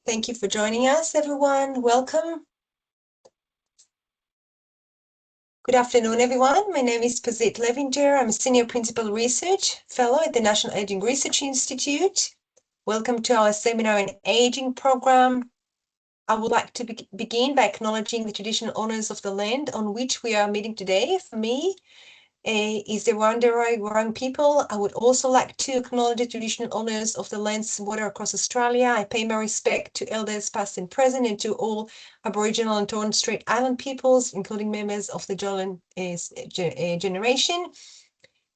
Thank you for joining us, everyone. Welcome. Good afternoon, everyone. My name is Pazit Levinger. I'm a Senior Principal Research Fellow at the National Aging Research Institute. Welcome to our Seminar on Aging program. I would like to begin by acknowledging the traditional owners of the land on which we are meeting today. For me, is the Wurundjeri Wurrung people. I would also like to acknowledge the traditional owners of the lands and water across Australia. I pay my respect to elders past and present and to all Aboriginal and Torres Strait Island peoples, including members of the Jolan generation.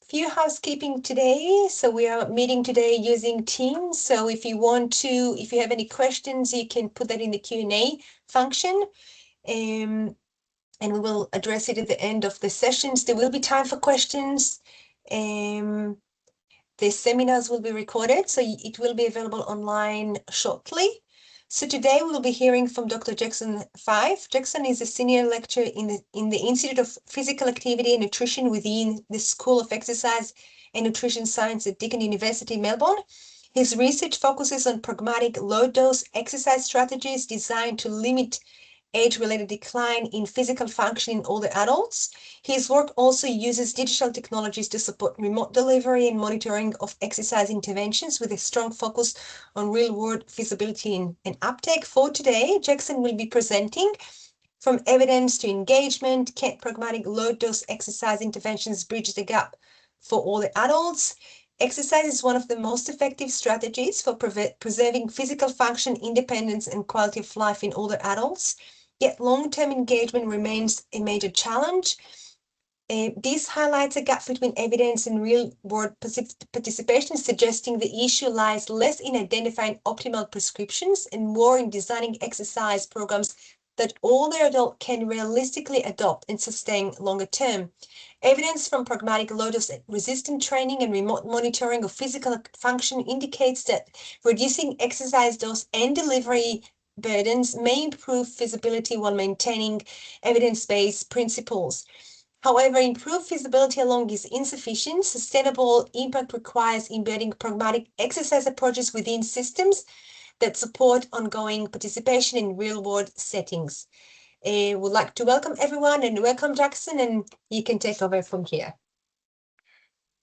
Few housekeeping today. So we are meeting today using Teams. So if you have any questions, you can put that in the Q&A function. And we will address it at the end of the sessions. There will be time for questions. The seminars will be recorded, so it will be available online shortly. So today we'll be hearing from Dr. Jackson Fyfe. Jackson is a senior lecturer in the Institute of Physical Activity and Nutrition within the School of Exercise and Nutrition Science at Deakin University, Melbourne. His research focuses on pragmatic low-dose exercise strategies designed to limit age-related decline in physical function in older adults. His work also uses digital technologies to support remote delivery and monitoring of exercise interventions with a strong focus on real-world feasibility and uptake. For today, Jackson will be presenting from evidence to engagement, can pragmatic low-dose exercise interventions bridge the gap for older adults. Exercise is one of the most effective strategies for preserving physical function, independence, and quality of life in older adults. Yet long-term engagement remains a major challenge. This highlights a gap between evidence and real-world participation, suggesting the issue lies less in identifying optimal prescriptions and more in designing exercise programs that older adults can realistically adopt and sustain longer term. Evidence from pragmatic low-dose resistant training and remote monitoring of physical function indicates that reducing exercise dose and delivery burdens may improve feasibility while maintaining evidence-based principles. However, improved feasibility alone is insufficient. Sustainable impact requires embedding pragmatic exercise approaches within systems that support ongoing participation in real-world settings. Would like to welcome everyone and welcome Jackson, and you can take over from here.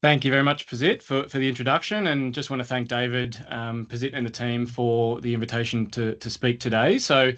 Thank you very much, Pazit, for the introduction, and just want to thank David, Pazit and the team for the invitation to speak today. So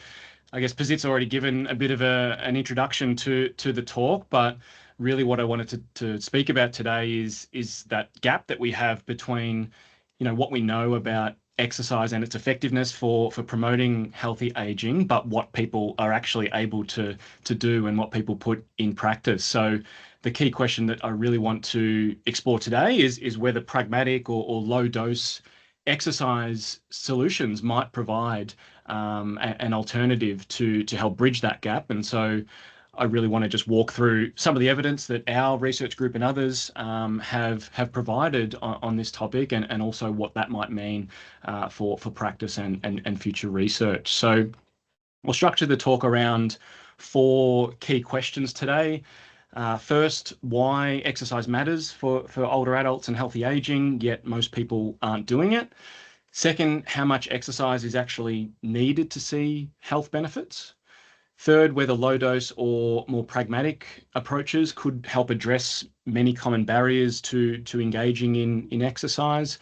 I guess Pazit's already given a bit of an introduction to the talk, but really what I wanted to speak about today is that gap that we have between, what we know about exercise and its effectiveness for promoting healthy aging, but what people are actually able to do and what people put in practice. So the key question that I really want to explore today is whether pragmatic or low dose exercise solutions might provide an alternative to help bridge that gap. And so I really want to just walk through some of the evidence that our research group and others have provided on this topic, and also what that might mean for practice and future research. So we'll structure the talk around 4 key questions today. First, why exercise matters for older adults and healthy aging, yet most people aren't doing it. Second, how much exercise is actually needed to see health benefits. Third, whether low dose or more pragmatic approaches could help address many common barriers to engaging in exercise.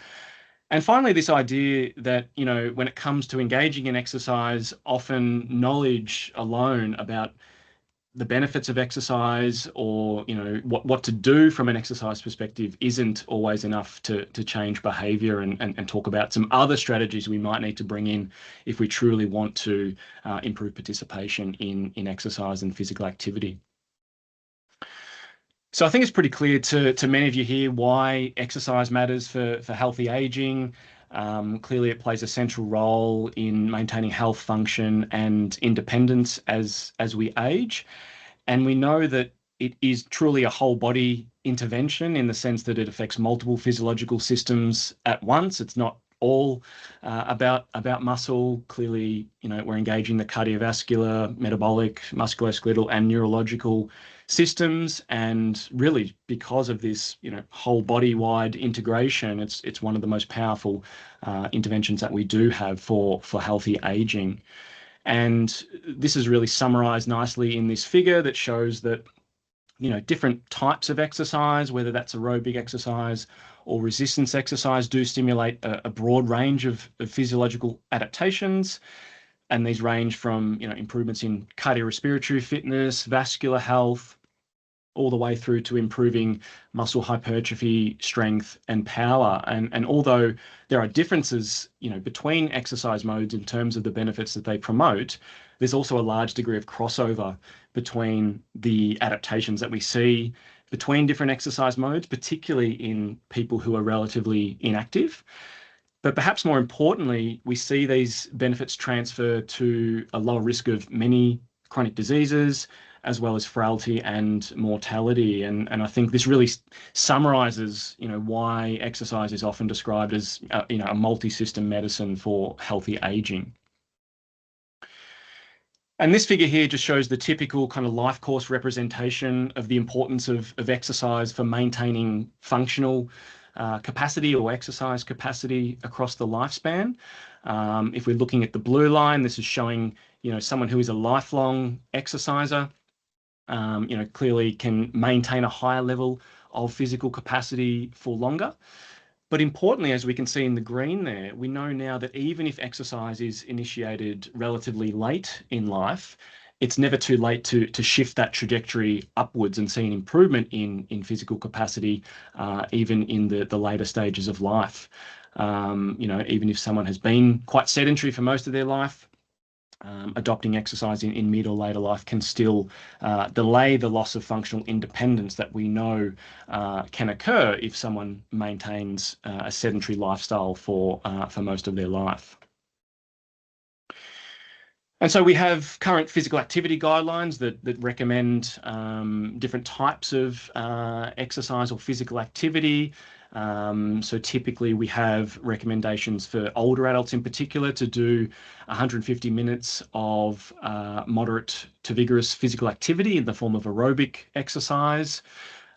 And finally, this idea that, when it comes to engaging in exercise, often knowledge alone about the benefits of exercise or, what to do from an exercise perspective isn't always enough to change behavior and talk about some other strategies we might need to bring in if we truly want to improve participation in exercise and physical activity. So I think it's pretty clear to many of you here why exercise matters for healthy aging. Clearly, it plays a central role in maintaining health, function, and independence as we age. And we know that it is truly a whole body intervention in the sense that it affects multiple physiological systems at once. It's not all about muscle. Clearly, we're engaging the cardiovascular, metabolic, musculoskeletal, and neurological systems, and really because of this, whole body-wide integration, it's one of the most powerful interventions that we do have for healthy aging. And this is really summarized nicely in this figure that shows that different types of exercise, whether that's aerobic exercise or resistance exercise, do stimulate a broad range of physiological adaptations. And these range from, improvements in cardiorespiratory fitness, vascular health, all the way through to improving muscle hypertrophy, strength, and power. And although there are differences, between exercise modes in terms of the benefits that they promote, there's also a large degree of crossover between the adaptations that we see between different exercise modes, particularly in people who are relatively inactive. But perhaps more importantly, we see these benefits transfer to a lower risk of many chronic diseases, as well as frailty and mortality. And I think this really summarizes, why exercise is often described as, a multi-system medicine for healthy aging. And this figure here just shows the typical kind of life course representation of the importance of exercise for maintaining functional capacity or exercise capacity across the lifespan. If we're looking at the blue line, this is showing, someone who is a lifelong exerciser, clearly can maintain a higher level of physical capacity for longer. But importantly, as we can see in the green there, we know now that even if exercise is initiated relatively late in life, it's never too late to shift that trajectory upwards and see an improvement in physical capacity, even in the later stages of life. Even if someone has been quite sedentary for most of their life, adopting exercise in mid or later life can still delay the loss of functional independence that we know can occur if someone maintains a sedentary lifestyle for most of their life. And so we have current physical activity guidelines that recommend different types of exercise or physical activity. So typically we have recommendations for older adults in particular to do 150 minutes of moderate to vigorous physical activity in the form of aerobic exercise,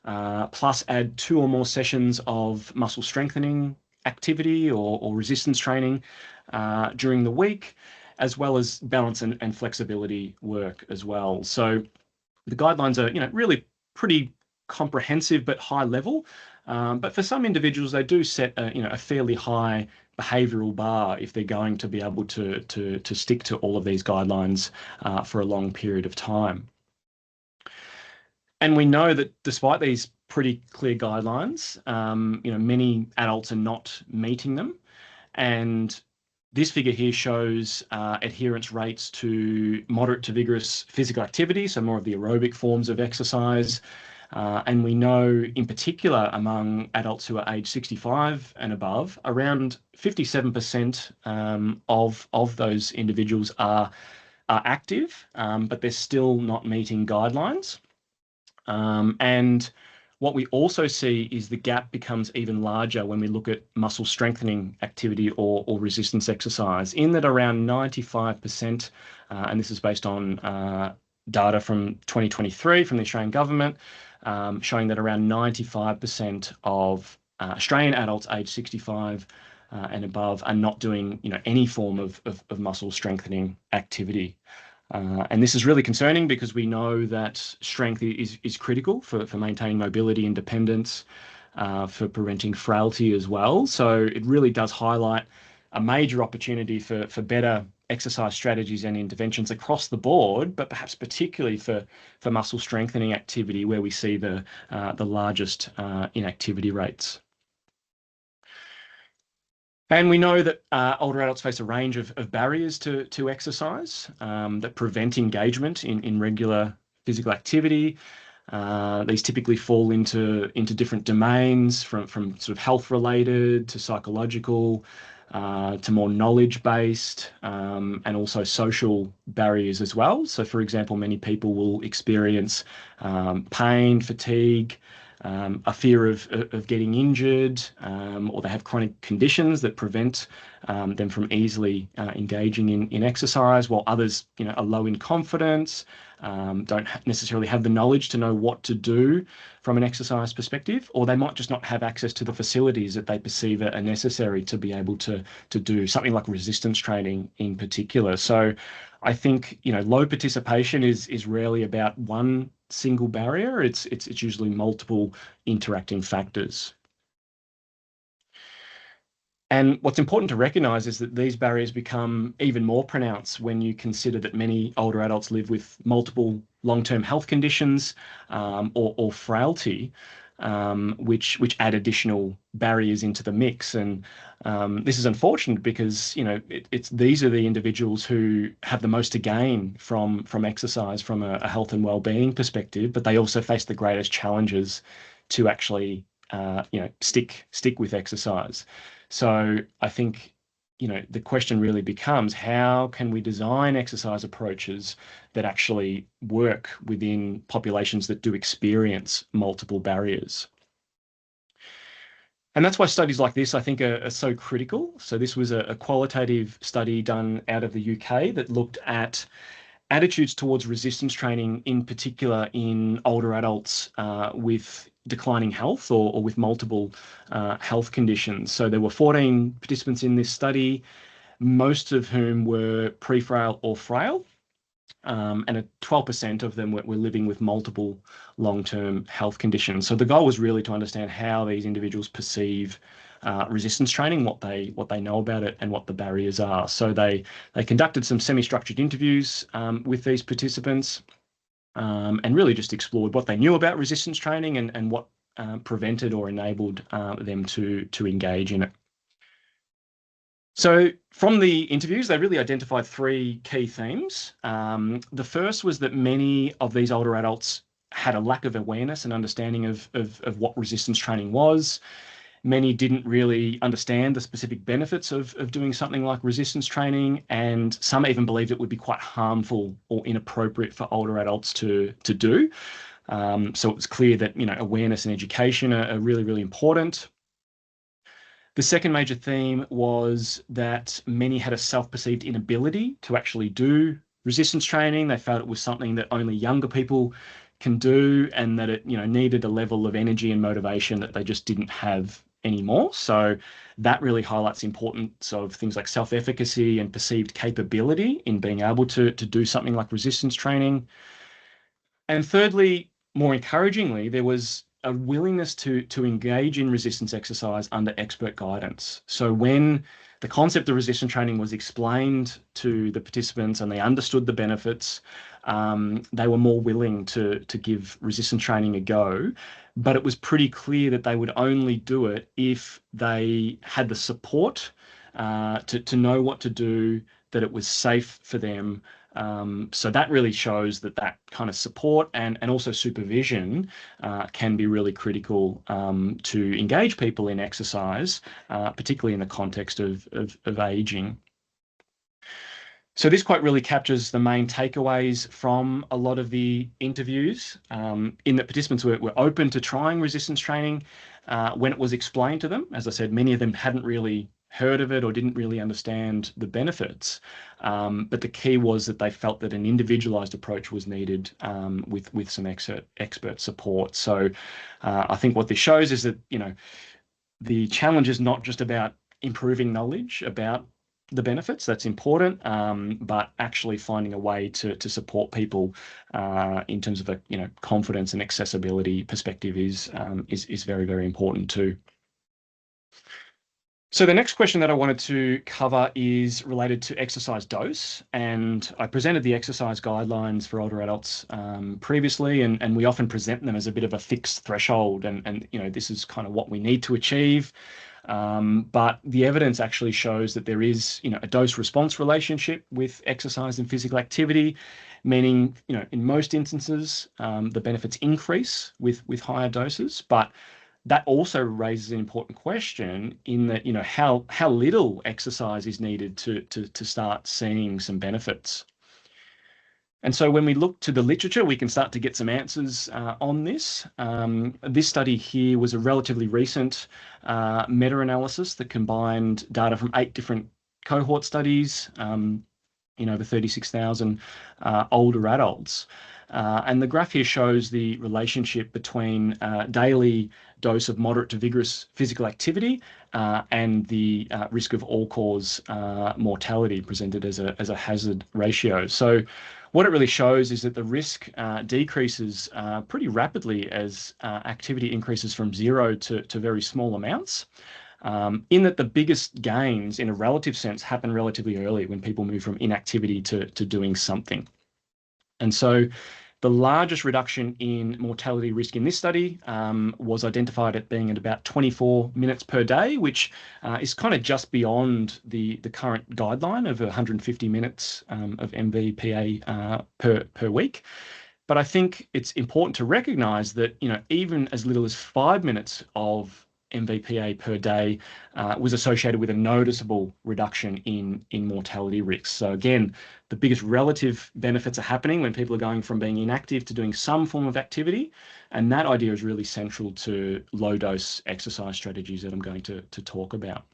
plus add 2 or more sessions of muscle strengthening activity or resistance training during the week, as well as balance and flexibility work as well. So the guidelines are, really pretty comprehensive but high level. But for some individuals, they do set a fairly high behavioural bar if they're going to be able to stick to all of these guidelines for a long period of time. And we know that despite these pretty clear guidelines, many adults are not meeting them. And this figure here shows adherence rates to moderate to vigorous physical activity, so more of the aerobic forms of exercise. And we know in particular among adults who are age 65 and above, around 57% of those individuals are active, but they're still not meeting guidelines. And what we also see is the gap becomes even larger when we look at muscle strengthening activity or resistance exercise, in that around 95%, and this is based on data from 2023 from the Australian government, showing that around 95% of Australian adults aged 65 and above are not doing, any form of muscle strengthening activity. And this is really concerning because we know that strength is critical for maintaining mobility, independence, for preventing frailty as well. So it really does highlight a major opportunity for better exercise strategies and interventions across the board, but perhaps particularly for muscle strengthening activity, where we see the largest inactivity rates. And we know that older adults face a range of barriers to exercise that prevent engagement in regular physical activity. These typically fall into different domains, from sort of health related to psychological, to more knowledge-based, and also social barriers as well. So for example, many people will experience pain, fatigue, a fear of getting injured, or they have chronic conditions that prevent them from easily engaging in exercise, while others, are low in confidence, don't necessarily have the knowledge to know what to do from an exercise perspective, or they might just not have access to the facilities that they perceive are necessary to be able to do something like resistance training in particular. So I think, low participation is rarely about one single barrier. It's usually multiple interacting factors. And what's important to recognize is that these barriers become even more pronounced when you consider that many older adults live with multiple long-term health conditions, or frailty, which add additional barriers into the mix. And this is unfortunate because these are the individuals who have the most to gain from exercise from a health and well-being perspective, but they also face the greatest challenges to actually stick with exercise. So I think, the question really becomes, how can we design exercise approaches that actually work within populations that do experience multiple barriers? And that's why studies like this, I think, are so critical. So this was a qualitative study done out of the UK that looked at attitudes towards resistance training, in particular in older adults with declining health or with multiple health conditions. So there were 14 participants in this study, most of whom were pre-frail or frail, and 12% of them were living with multiple long-term health conditions. So the goal was really to understand how these individuals perceive resistance training, what they know about it, and what the barriers are. So they conducted some semi-structured interviews with these participants, and really just explored what they knew about resistance training and what prevented or enabled them to engage in it. So from the interviews, they really identified three key themes. The first was that many of these older adults had a lack of awareness and understanding of what resistance training was. Many didn't really understand the specific benefits of doing something like resistance training, and some even believed it would be quite harmful or inappropriate for older adults to do. So it was clear that awareness and education are really, really important. The second major theme was that many had a self-perceived inability to actually do resistance training. They felt it was something that only younger people can do, and that it needed a level of energy and motivation that they just didn't have anymore. So that really highlights the importance of things like self-efficacy and perceived capability in being able to do something like resistance training. And thirdly, more encouragingly, there was a willingness to engage in resistance exercise under expert guidance. So when the concept of resistance training was explained to the participants and they understood the benefits, they were more willing to give resistance training a go. But it was pretty clear that they would only do it if they had the support to know what to do, that it was safe for them. So that really shows that kind of support and also supervision can be really critical to engage people in exercise, particularly in the context of aging. So this quite really captures the main takeaways from a lot of the interviews, in that participants were open to trying resistance training when it was explained to them. As I said, many of them hadn't really heard of it or didn't really understand the benefits. But the key was that they felt that an individualized approach was needed with some expert support. So I think what this shows is that, the challenge is not just about improving knowledge about the benefits, that's important, but actually finding a way to support people in terms of a confidence and accessibility perspective is very, very important too. So the next question that I wanted to cover is related to exercise dose, and I presented the exercise guidelines for older adults previously, and we often present them as a bit of a fixed threshold, and this is kind of what we need to achieve. But the evidence actually shows that there is a dose-response relationship with exercise and physical activity, meaning in most instances the benefits increase with higher doses, but that also raises an important question in that, how little exercise is needed to start seeing some benefits. And so when we look to the literature, we can start to get some answers on this. This study here was a relatively recent meta-analysis that combined data from 8 different cohort studies in over 36,000 older adults. And the graph here shows the relationship between daily dose of moderate to vigorous physical activity and the risk of all-cause mortality presented as a hazard ratio. So what it really shows is that the risk decreases pretty rapidly as activity increases from 0 to very small amounts. In that the biggest gains in a relative sense happen relatively early when people move from inactivity to doing something. And so the largest reduction in mortality risk in this study was identified at being at about 24 minutes per day, which is kind of just beyond the current guideline of 150 minutes of MVPA per week. But I think it's important to recognize that, even as little as 5 minutes of MVPA per day was associated with a noticeable reduction in mortality risks. So again, the biggest relative benefits are happening when people are going from being inactive to doing some form of activity. And that idea is really central to low dose exercise strategies that I'm going to talk about.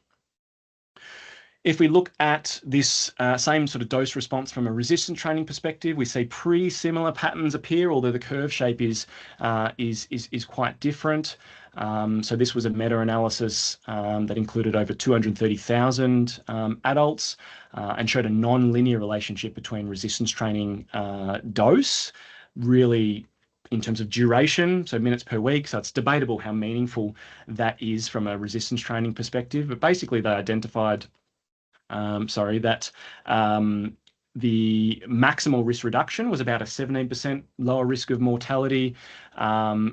If we look at this same sort of dose response from a resistance training perspective, we see pretty similar patterns appear, although the curve shape is quite different. So this was a meta-analysis that included over 230,000 adults and showed a non-linear relationship between resistance training dose, really in terms of duration, so minutes per week. So it's debatable how meaningful that is from a resistance training perspective, but basically they identified that the maximal risk reduction was about a 17% lower risk of mortality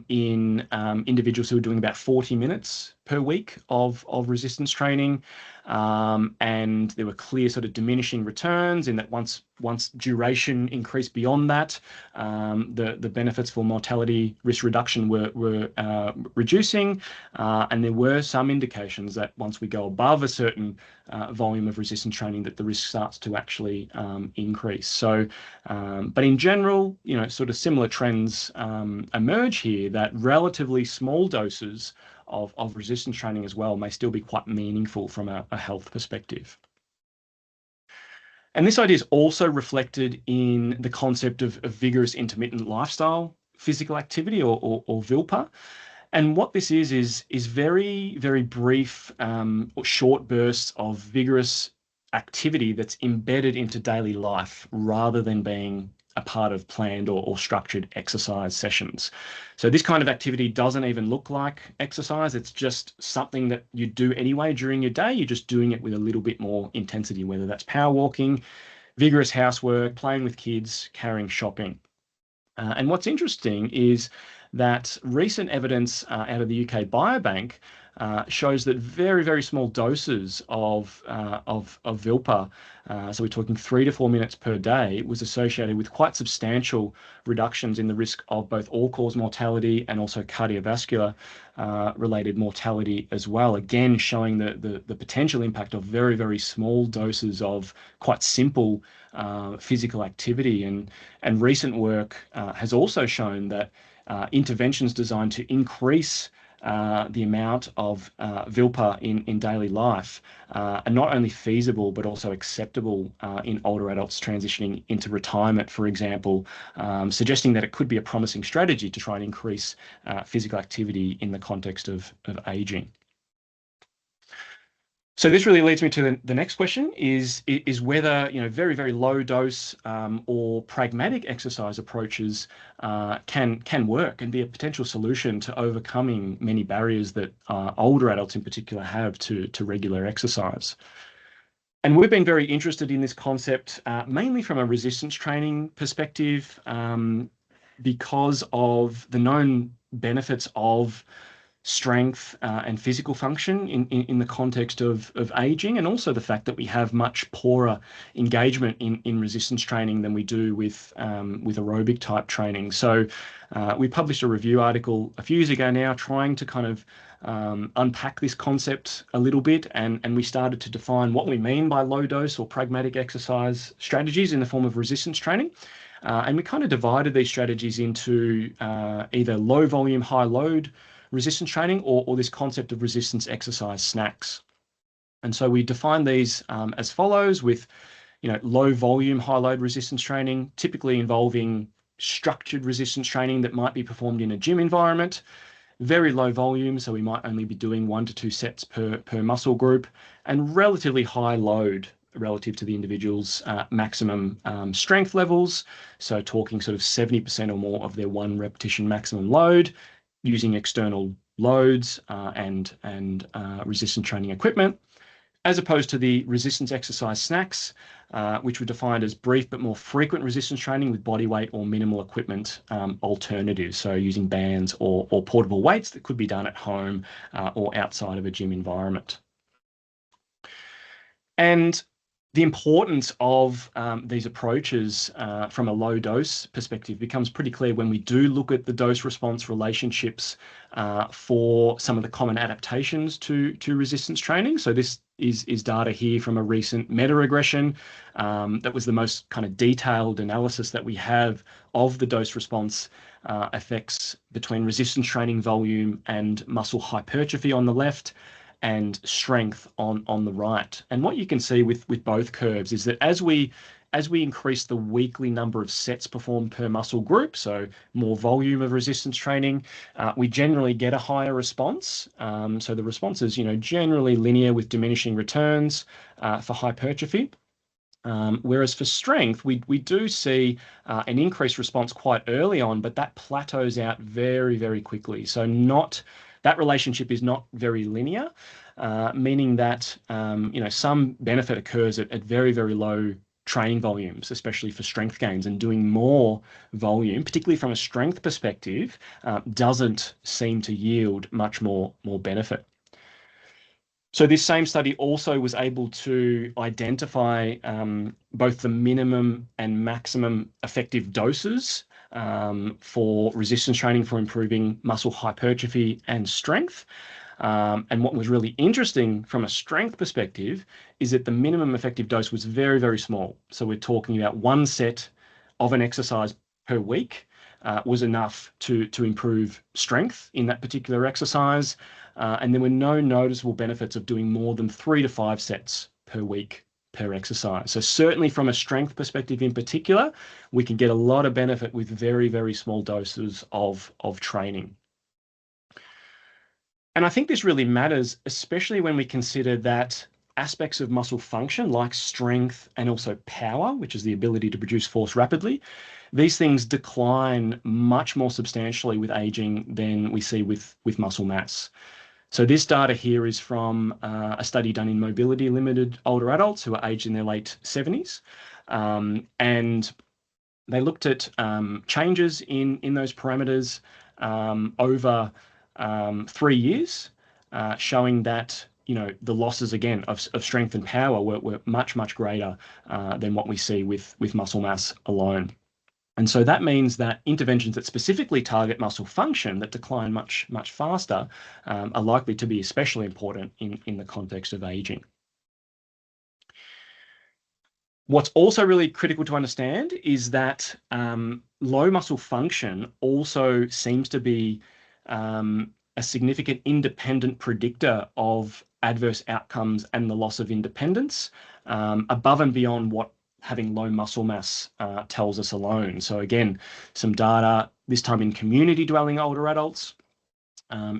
in individuals who were doing about 40 minutes per week of resistance training. And there were clear sort of diminishing returns in that once duration increased beyond that, the benefits for mortality risk reduction were reducing. And there were some indications that once we go above a certain volume of resistance training, that the risk starts to actually increase. So, but in general, sort of similar trends emerge here, that relatively small doses of resistance training as well may still be quite meaningful from a health perspective. And this idea is also reflected in the concept of vigorous intermittent lifestyle physical activity or VILPA. And what this is very, very brief or short bursts of vigorous activity that's embedded into daily life rather than being a part of planned or structured exercise sessions. So this kind of activity doesn't even look like exercise. It's just something that you do anyway during your day. You're just doing it with a little bit more intensity, whether that's power walking, vigorous housework, playing with kids, carrying shopping. And what's interesting is that recent evidence out of the UK Biobank shows that very, very small doses of VILPA, so we're talking 3 to 4 minutes per day, was associated with quite substantial reductions in the risk of both all-cause mortality and also cardiovascular related mortality as well. Again, showing the potential impact of very, very small doses of quite simple physical activity. And recent work has also shown that interventions designed to increase the amount of VILPA in daily life are not only feasible but also acceptable in older adults transitioning into retirement, for example, suggesting that it could be a promising strategy to try and increase physical activity in the context of aging. So this really leads me to the next question is whether very, very low dose or pragmatic exercise approaches can work and be a potential solution to overcoming many barriers that older adults in particular have to regular exercise. And we've been very interested in this concept mainly from a resistance training perspective because of the known benefits of strength and physical function in the context of aging, and also the fact that we have much poorer engagement in resistance training than we do with aerobic type training. So we published a review article a few years ago now trying to kind of unpack this concept a little bit, and we started to define what we mean by low dose or pragmatic exercise strategies in the form of resistance training. And we kind of divided these strategies into either low volume, high load resistance training or this concept of resistance exercise snacks. And so we define these as follows, with low volume, high load resistance training, typically involving structured resistance training that might be performed in a gym environment. Very low volume, so we might only be doing 1 to 2 sets per muscle group, and relatively high load relative to the individual's maximum strength levels. So talking sort of 70% or more of their 1 repetition maximum load, using external loads and resistance training equipment, as opposed to the resistance exercise snacks, which were defined as brief but more frequent resistance training with body weight or minimal equipment alternatives. So using bands or portable weights that could be done at home or outside of a gym environment. And the importance of these approaches from a low dose perspective becomes pretty clear when we do look at the dose response relationships for some of the common adaptations to resistance training. So this is data here from a recent meta-regression that was the most kind of detailed analysis that we have of the dose response effects between resistance training volume and muscle hypertrophy on the left, and strength on the right. And what you can see with both curves is that as we increase the weekly number of sets performed per muscle group, so more volume of resistance training, we generally get a higher response. So the response is, generally linear with diminishing returns for hypertrophy. Whereas for strength, we do see an increased response quite early on, but that plateaus out very, very quickly. So that relationship is not very linear, meaning that some benefit occurs at very, very low training volumes, especially for strength gains, and doing more volume, particularly from a strength perspective, doesn't seem to yield much more benefit. So this same study also was able to identify both the minimum and maximum effective doses for resistance training for improving muscle hypertrophy and strength. And what was really interesting from a strength perspective is that the minimum effective dose was very, very small. So we're talking about 1 set of an exercise per week was enough to improve strength in that particular exercise. And there were no noticeable benefits of doing more than 3 to 5 sets per week per exercise. So certainly from a strength perspective in particular, we can get a lot of benefit with very, very small doses of training. And I think this really matters, especially when we consider that aspects of muscle function like strength and also power, which is the ability to produce force rapidly, these things decline much more substantially with aging than we see with muscle mass. So this data here is from a study done in mobility limited older adults who are aged in their late 70s. And they looked at changes in those parameters over 3 years, showing that the losses again of strength and power were much, much greater than what we see with muscle mass alone. And so that means that interventions that specifically target muscle function that decline much, much faster are likely to be especially important in the context of aging. What's also really critical to understand is that low muscle function also seems to be a significant independent predictor of adverse outcomes and the loss of independence above and beyond what having low muscle mass tells us alone. So again, some data, this time in community dwelling older adults,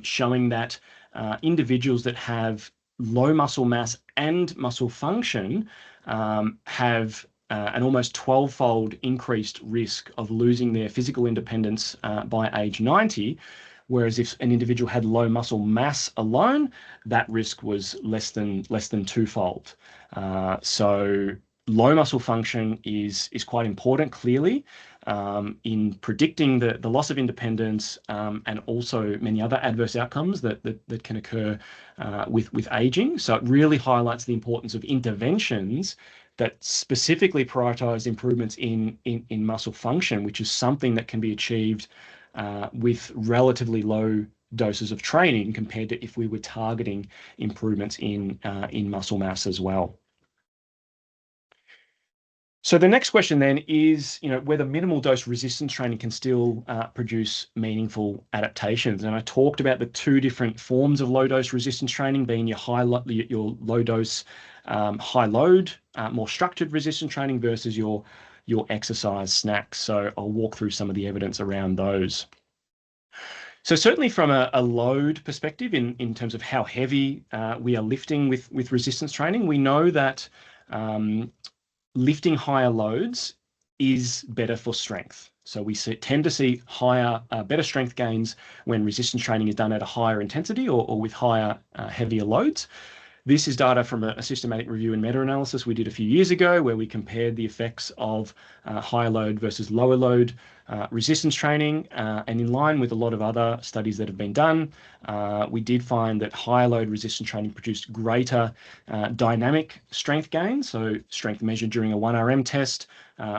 showing that individuals that have low muscle mass and muscle function have an almost 12-fold increased risk of losing their physical independence by age 90, whereas if an individual had low muscle mass alone, that risk was less than 2-fold. So low muscle function is quite important, clearly, in predicting the loss of independence and also many other adverse outcomes that can occur with aging. So it really highlights the importance of interventions that specifically prioritize improvements in muscle function, which is something that can be achieved with relatively low doses of training compared to if we were targeting improvements in muscle mass as well. So the next question then is, whether minimal dose resistance training can still produce meaningful adaptations. And I talked about the two different forms of low dose resistance training being your low dose, high load, more structured resistance training versus your exercise snacks. So I'll walk through some of the evidence around those. So certainly from a load perspective, in terms of how heavy we are lifting with resistance training, we know that lifting higher loads is better for strength. So we tend to see better strength gains when resistance training is done at a higher intensity or with higher, heavier loads. This is data from a systematic review and meta-analysis we did a few years ago, where we compared the effects of higher load versus lower load resistance training. And in line with a lot of other studies that have been done, we did find that higher load resistance training produced greater dynamic strength gains, so strength measured during a 1RM test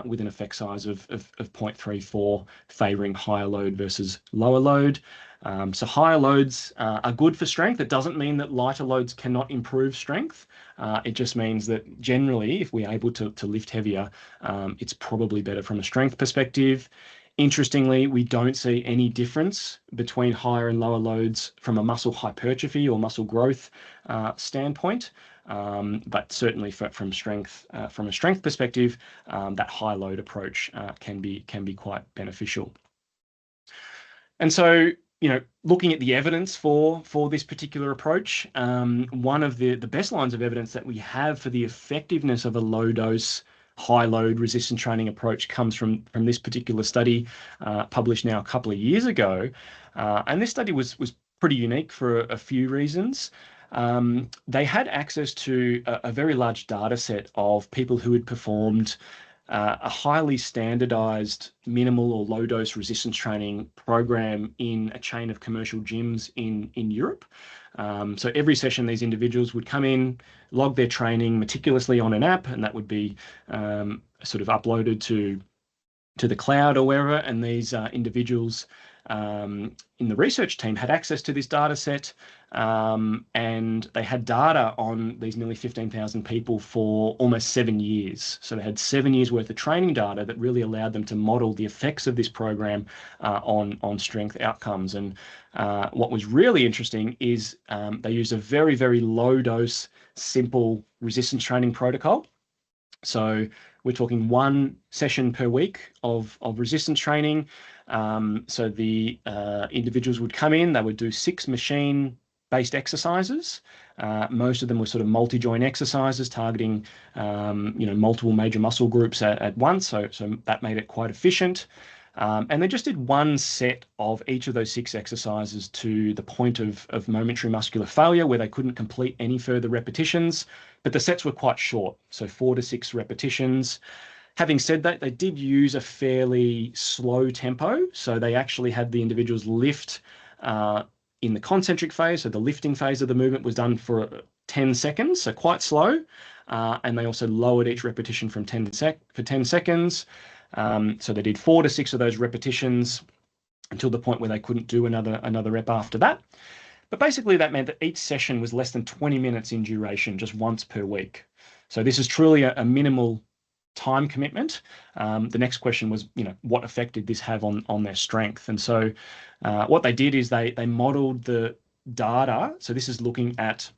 with an effect size of 0.34, favoring higher load versus lower load. So higher loads are good for strength. It doesn't mean that lighter loads cannot improve strength. It just means that generally, if we're able to lift heavier, it's probably better from a strength perspective. Interestingly, we don't see any difference between higher and lower loads from a muscle hypertrophy or muscle growth standpoint. But certainly from a strength perspective, that high load approach can be quite beneficial. And so, looking at the evidence for this particular approach, one of the best lines of evidence that we have for the effectiveness of a low dose, high load resistance training approach comes from this particular study published now a couple of years ago. And this study was pretty unique for a few reasons. They had access to a very large data set of people who had performed a highly standardized minimal or low dose resistance training program in a chain of commercial gyms in Europe. So every session, these individuals would come in, log their training meticulously on an app, and that would be sort of uploaded to the cloud or wherever. And these individuals in the research team had access to this data set, and they had data on these nearly 15,000 people for almost 7 years. So they had 7 years worth of training data that really allowed them to model the effects of this program on strength outcomes. And what was really interesting is they used a very, very low dose, simple resistance training protocol. So we're talking 1 session per week of resistance training. So the individuals would come in, they would do 6 machine-based exercises. Most of them were sort of multi-joint exercises targeting, multiple major muscle groups at once. So that made it quite efficient. And they just did 1 set of each of those 6 exercises to the point of momentary muscular failure, where they couldn't complete any further repetitions, but the sets were quite short, so 4 to 6 repetitions. Having said that, they did use a fairly slow tempo, so they actually had the individuals lift in the concentric phase, so the lifting phase of the movement was done for 10 seconds, so quite slow, and they also lowered each repetition from 10 seconds. So they did 4 to 6 of those repetitions until the point where they couldn't do another rep after that. But basically that meant that each session was less than 20 minutes in duration, just once per week. So this is truly a minimal time commitment. The next question was, what effect did this have on their strength? And so what they did is they modeled the data. So this is looking at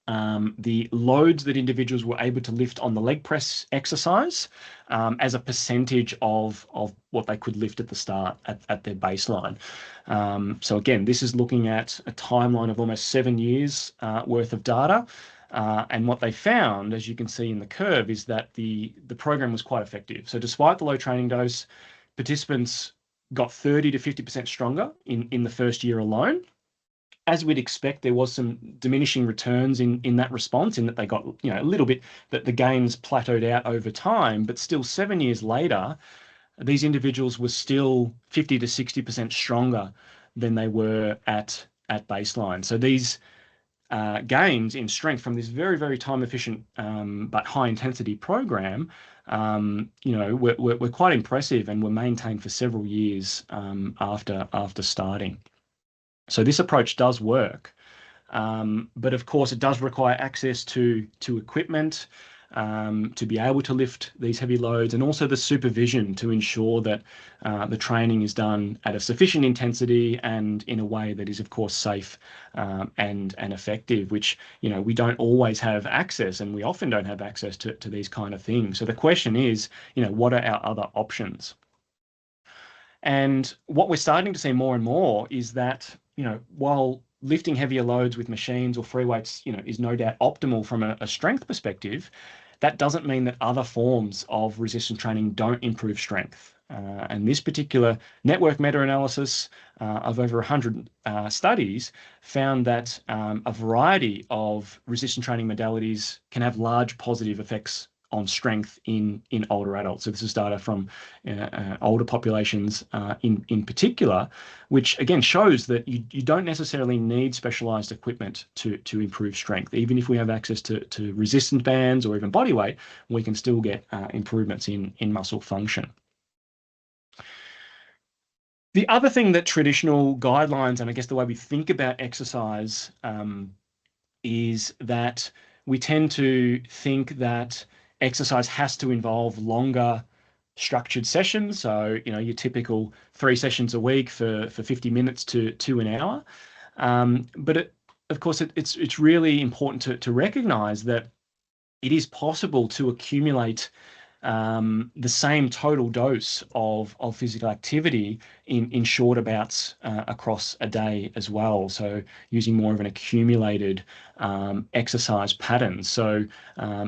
the loads that individuals were able to lift on the leg press exercise as a percentage of what they could lift at the start at their baseline. So again, this is looking at a timeline of almost 7 years worth of data. And what they found, as you can see in the curve, is that the program was quite effective. So despite the low training dose, participants got 30 to 50% stronger in the first year alone. As we'd expect, there was some diminishing returns in that response, in that they got a little bit, that the gains plateaued out over time, but still 7 years later, these individuals were still 50 to 60% stronger than they were at baseline. So these gains in strength from this very, very time efficient but high intensity program, were quite impressive and were maintained for several years after starting. So this approach does work. But of course, it does require access to equipment to be able to lift these heavy loads, and also the supervision to ensure that the training is done at a sufficient intensity and in a way that is, of course, safe and effective, which, we don't always have access, and we often don't have access to these kind of things. So the question is, what are our other options? And what we're starting to see more and more is that, while lifting heavier loads with machines or free weights, is no doubt optimal from a strength perspective, that doesn't mean that other forms of resistance training don't improve strength. And this particular network meta-analysis of over 100 studies found that a variety of resistance training modalities can have large positive effects on strength in older adults. So this is data from older populations in particular, which again shows that you don't necessarily need specialized equipment to improve strength. Even if we have access to resistance bands or even body weight, we can still get improvements in muscle function. The other thing that traditional guidelines, and I guess the way we think about exercise, is that we tend to think that exercise has to involve longer structured sessions. So, your typical 3 sessions a week for 50 minutes to an hour. But of course, it's really important to recognize that it is possible to accumulate the same total dose of physical activity in shorter bouts across a day as well. So using more of an accumulated exercise pattern. So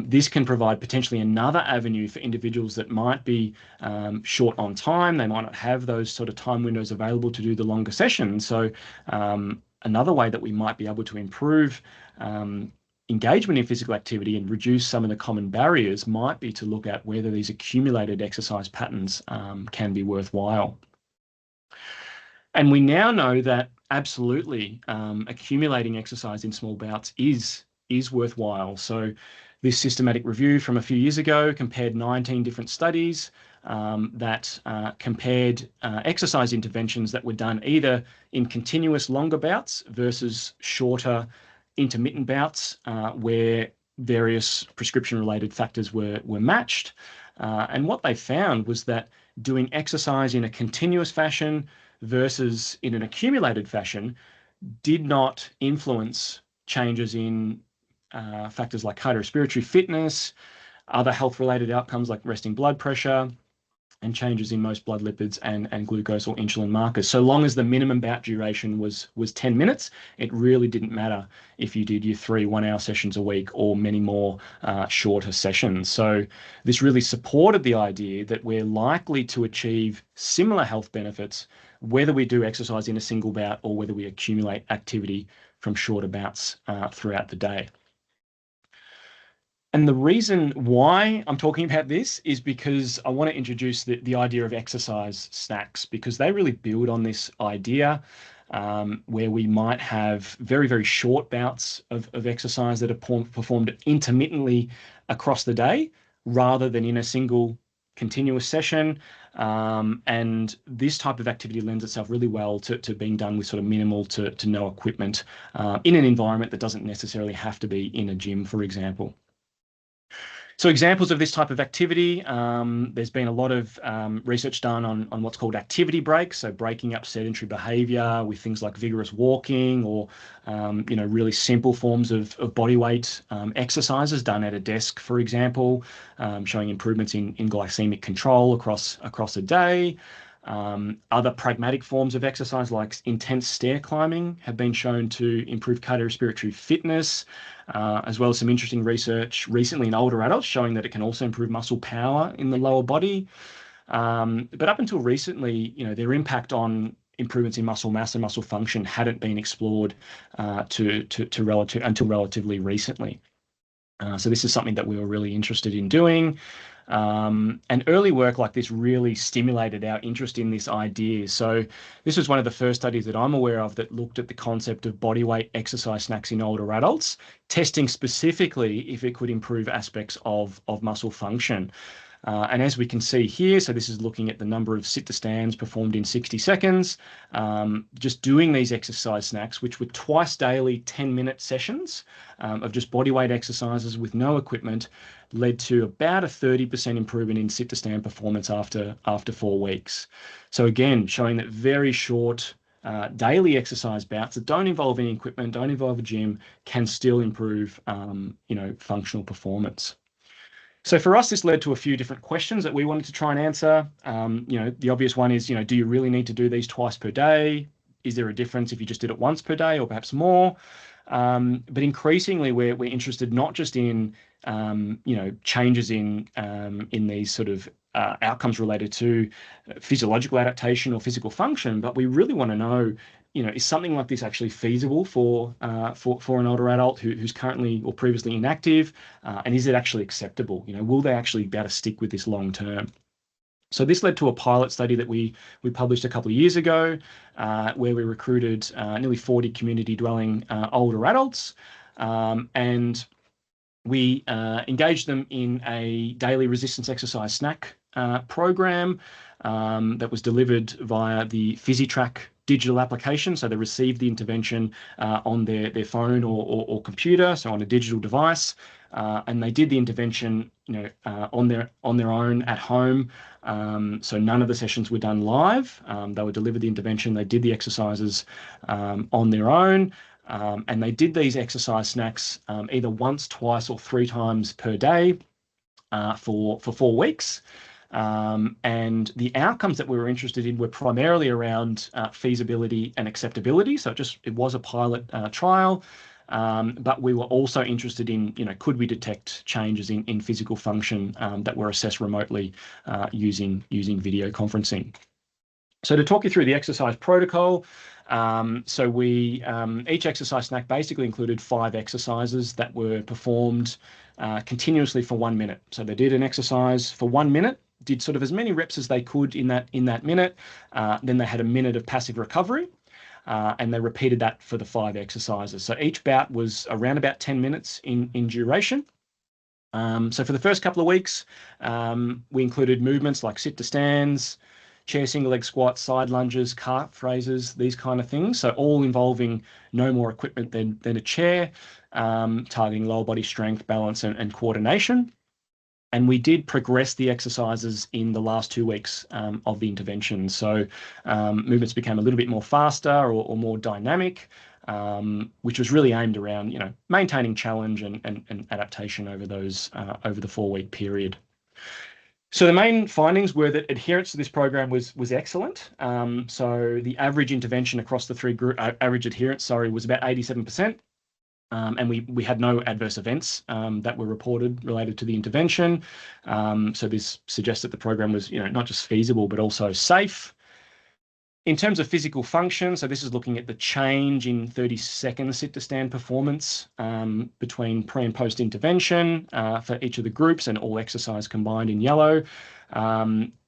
this can provide potentially another avenue for individuals that might be short on time. They might not have those sort of time windows available to do the longer sessions. So another way that we might be able to improve engagement in physical activity and reduce some of the common barriers might be to look at whether these accumulated exercise patterns can be worthwhile. And we now know that absolutely accumulating exercise in small bouts is worthwhile. So this systematic review from a few years ago compared 19 different studies that compared exercise interventions that were done either in continuous longer bouts versus shorter intermittent bouts where various prescription-related factors were matched. And what they found was that doing exercise in a continuous fashion versus in an accumulated fashion did not influence changes in factors like cardiorespiratory fitness, other health-related outcomes like resting blood pressure, and changes in most blood lipids and glucose or insulin markers. So long as the minimum bout duration was 10 minutes, it really didn't matter if you did your 3 one-hour sessions a week or many more shorter sessions. So this really supported the idea that we're likely to achieve similar health benefits whether we do exercise in a single bout or whether we accumulate activity from shorter bouts throughout the day. And the reason why I'm talking about this is because I want to introduce the idea of exercise snacks, because they really build on this idea where we might have very, very short bouts of exercise that are performed intermittently across the day rather than in a single continuous session. And this type of activity lends itself really well to being done with sort of minimal to no equipment in an environment that doesn't necessarily have to be in a gym, for example. So examples of this type of activity, there's been a lot of research done on what's called activity breaks, so breaking up sedentary behavior with things like vigorous walking or really simple forms of body weight exercises done at a desk, for example, showing improvements in glycemic control across a day. Other pragmatic forms of exercise like intense stair climbing have been shown to improve cardiorespiratory fitness, as well as some interesting research recently in older adults showing that it can also improve muscle power in the lower body. But up until recently, their impact on improvements in muscle mass and muscle function hadn't been explored until relatively recently. So this is something that we were really interested in doing. And early work like this really stimulated our interest in this idea. So this was one of the first studies that I'm aware of that looked at the concept of body weight exercise snacks in older adults, testing specifically if it could improve aspects of muscle function. And as we can see here, so this is looking at the number of sit to stands performed in 60 seconds, just doing these exercise snacks, which were twice daily 10-minute sessions of just body weight exercises with no equipment, led to about a 30% improvement in sit to stand performance after 4 weeks. So again, showing that very short daily exercise bouts that don't involve any equipment, don't involve a gym, can still improve, functional performance. So for us, this led to a few different questions that we wanted to try and answer. The obvious one is, do you really need to do these twice per day? Is there a difference if you just did it once per day or perhaps more? But increasingly, we're interested not just in, changes in these sort of outcomes related to physiological adaptation or physical function, but we really want to know, is something like this actually feasible for an older adult who's currently or previously inactive, and is it actually acceptable? Will they actually be able to stick with this long term? So this led to a pilot study that we published a couple of years ago, where we recruited nearly 40 community dwelling older adults, and we engaged them in a daily resistance exercise snack program that was delivered via the PhysiTrack digital application. So they received the intervention on their phone or computer, so on a digital device, and they did the intervention, on their own at home. So none of the sessions were done live. They were delivered the intervention. They did the exercises on their own. And they did these exercise snacks either once, twice, or 3 times per day for 4 weeks. And the outcomes that we were interested in were primarily around feasibility and acceptability. So it was a pilot trial, but we were also interested in, could we detect changes in physical function that were assessed remotely using video conferencing. So to talk you through the exercise protocol, so we each exercise snack basically included 5 exercises that were performed continuously for 1 minute. So they did an exercise for 1 minute, did sort of as many reps as they could in that minute. Then they had a minute of passive recovery, and they repeated that for the 5 exercises. So each bout was around about 10 minutes in duration. So for the first couple of weeks, we included movements like sit to stands, chair single leg squats, side lunges, calf raises, these kind of things. So all involving no more equipment than a chair, targeting lower body strength, balance, and coordination. And we did progress the exercises in the last 2 weeks of the intervention. So movements became a little bit more faster or more dynamic, which was really aimed around, maintaining challenge and adaptation over the 4-week period. So the main findings were that adherence to this program was excellent. So the average intervention across the 3 group average adherence, was about 87%. And we had no adverse events that were reported related to the intervention. So this suggests that the program was, not just feasible, but also safe. In terms of physical function, so this is looking at the change in 30-second sit-to-stand performance between pre and post intervention for each of the groups, and all exercise combined in yellow.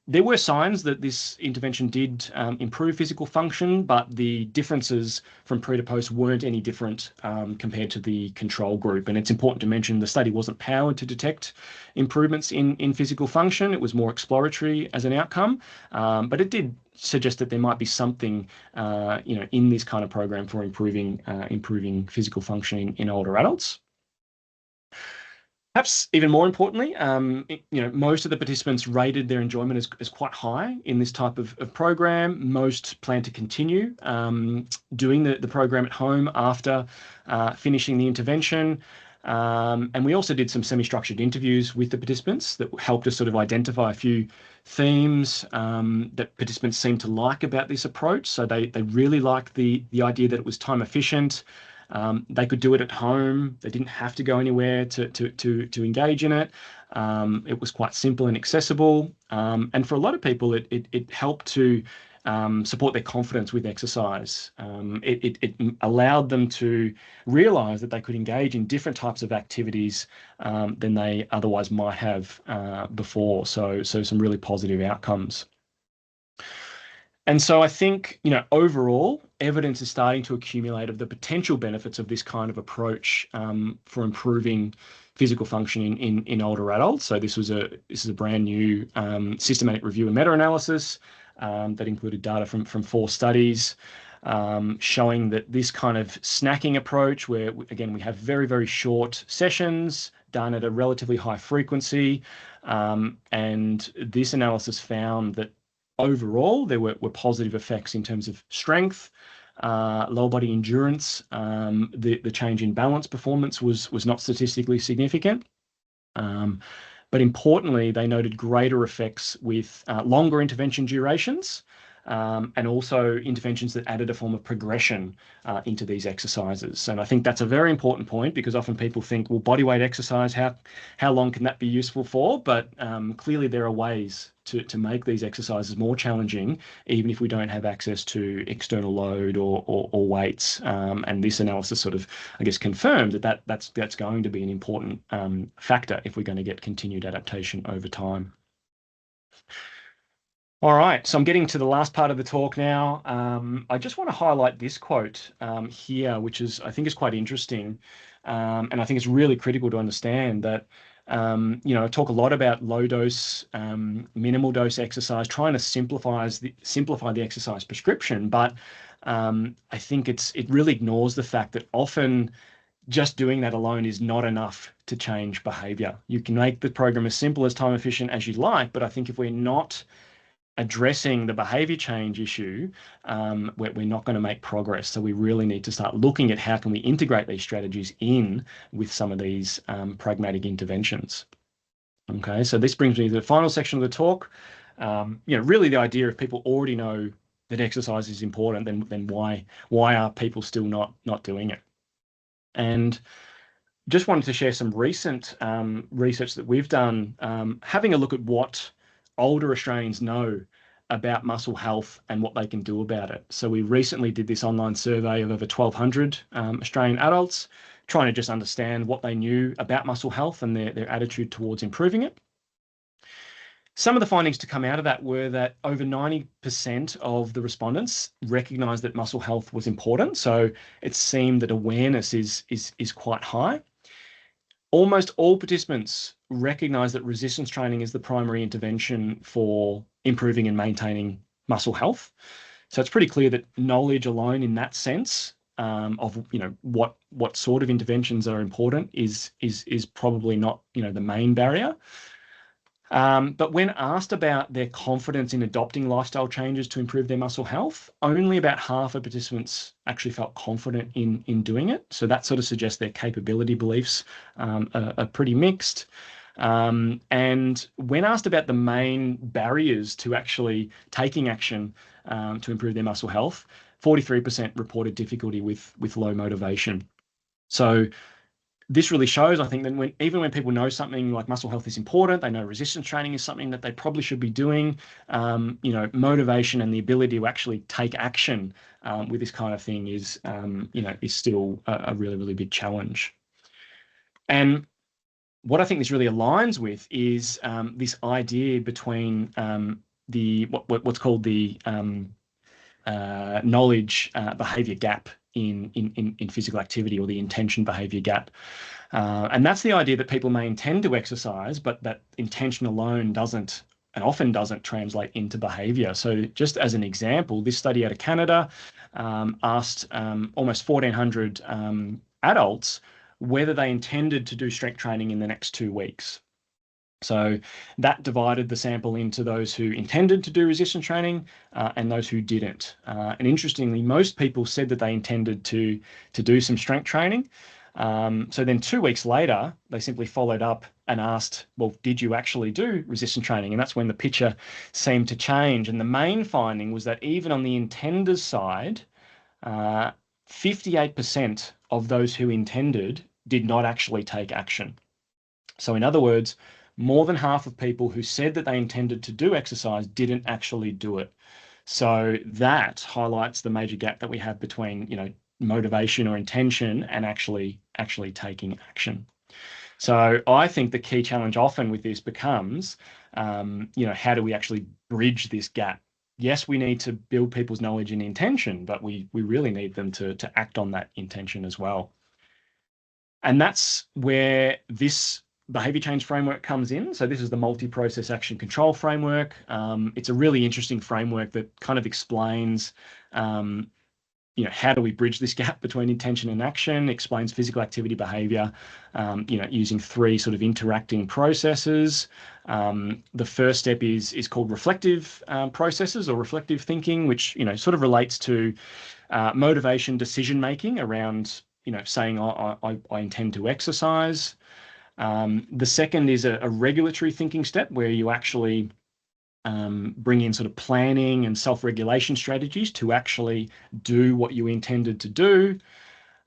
There were signs that this intervention did improve physical function, but the differences from pre to post weren't any different compared to the control group. And it's important to mention the study wasn't powered to detect improvements in physical function. It was more exploratory as an outcome, but it did suggest that there might be something, in this kind of program for improving physical function in older adults. Perhaps even more importantly, most of the participants rated their enjoyment as quite high in this type of program. Most plan to continue doing the program at home after finishing the intervention. And we also did some semi-structured interviews with the participants that helped us sort of identify a few themes that participants seemed to like about this approach. So they really liked the idea that it was time efficient. They could do it at home. They didn't have to go anywhere to engage in it. It was quite simple and accessible. And for a lot of people, it helped to support their confidence with exercise. It allowed them to realize that they could engage in different types of activities than they otherwise might have before. So some really positive outcomes. And so I think, overall, evidence is starting to accumulate of the potential benefits of this kind of approach for improving physical function in older adults. So this is a brand new systematic review and meta-analysis that included data from 4 studies showing that this kind of snacking approach, where again we have very, very short sessions done at a relatively high frequency, and this analysis found that overall there were positive effects in terms of strength, lower body endurance. The change in balance performance was not statistically significant. But importantly, they noted greater effects with longer intervention durations, and also interventions that added a form of progression into these exercises. And I think that's a very important point, because often people think, well, bodyweight exercise, how long can that be useful for? But clearly there are ways to make these exercises more challenging, even if we don't have access to external load or weights. And this analysis sort of, I guess, confirmed that's going to be an important factor if we're going to get continued adaptation over time. All right, so I'm getting to the last part of the talk now. I just want to highlight this quote here, which I think is quite interesting. And I think it's really critical to understand that, I talk a lot about low dose, minimal dose exercise, trying to simplify the exercise prescription. But I think it really ignores the fact that often just doing that alone is not enough to change behavior. You can make the program as simple, as time efficient as you like, but I think if we're not addressing the behavior change issue, we're not going to make progress. So we really need to start looking at how can we integrate these strategies in with some of these pragmatic interventions. Okay, so this brings me to the final section of the talk. Really the idea, if people already know that exercise is important, then why are people still not doing it? And just wanted to share some recent research that we've done, having a look at what older Australians know about muscle health and what they can do about it. So we recently did this online survey of over 1,200 Australian adults, trying to just understand what they knew about muscle health and their attitude towards improving it. Some of the findings to come out of that were that over 90% of the respondents recognised that muscle health was important. So it seemed that awareness is quite high. Almost all participants recognise that resistance training is the primary intervention for improving and maintaining muscle health. So it's pretty clear that knowledge alone in that sense of what sort of interventions are important is probably not the main barrier. But when asked about their confidence in adopting lifestyle changes to improve their muscle health, only about half of participants actually felt confident in doing it. So that sort of suggests their capability beliefs are pretty mixed. And when asked about the main barriers to actually taking action to improve their muscle health, 43% reported difficulty with low motivation. So this really shows, I think, that even when people know something like muscle health is important, they know resistance training is something that they probably should be doing, motivation and the ability to actually take action with this kind of thing is still a really, really big challenge. And what I think this really aligns with is this idea between what's called the knowledge behavior gap in physical activity, or the intention behavior gap. And that's the idea that people may intend to exercise, but that intention alone often doesn't translate into behavior. So just as an example, this study out of Canada asked almost 1,400 adults whether they intended to do strength training in the next 2 weeks. So that divided the sample into those who intended to do resistance training and those who didn't. And interestingly, most people said that they intended to do some strength training. So then 2 weeks later, they simply followed up and asked, well, did you actually do resistance training? And that's when the picture seemed to change. And the main finding was that even on the intenders side, 58% of those who intended did not actually take action. So in other words, more than half of people who said that they intended to do exercise didn't actually do it. So that highlights the major gap that we have between, motivation or intention and actually taking action. So I think the key challenge often with this becomes, how do we actually bridge this gap? Yes, we need to build people's knowledge and intention, but we really need them to act on that intention as well. And that's where this behavior change framework comes in. So this is the multi-process action control framework. It's a really interesting framework that kind of explains, how do we bridge this gap between intention and action, explains physical activity behavior, using 3 sort of interacting processes. The first step is called reflective processes or reflective thinking, which, sort of relates to motivation, decision-making around, saying, I intend to exercise. The second is a regulatory thinking step where you actually bring in sort of planning and self-regulation strategies to actually do what you intended to do.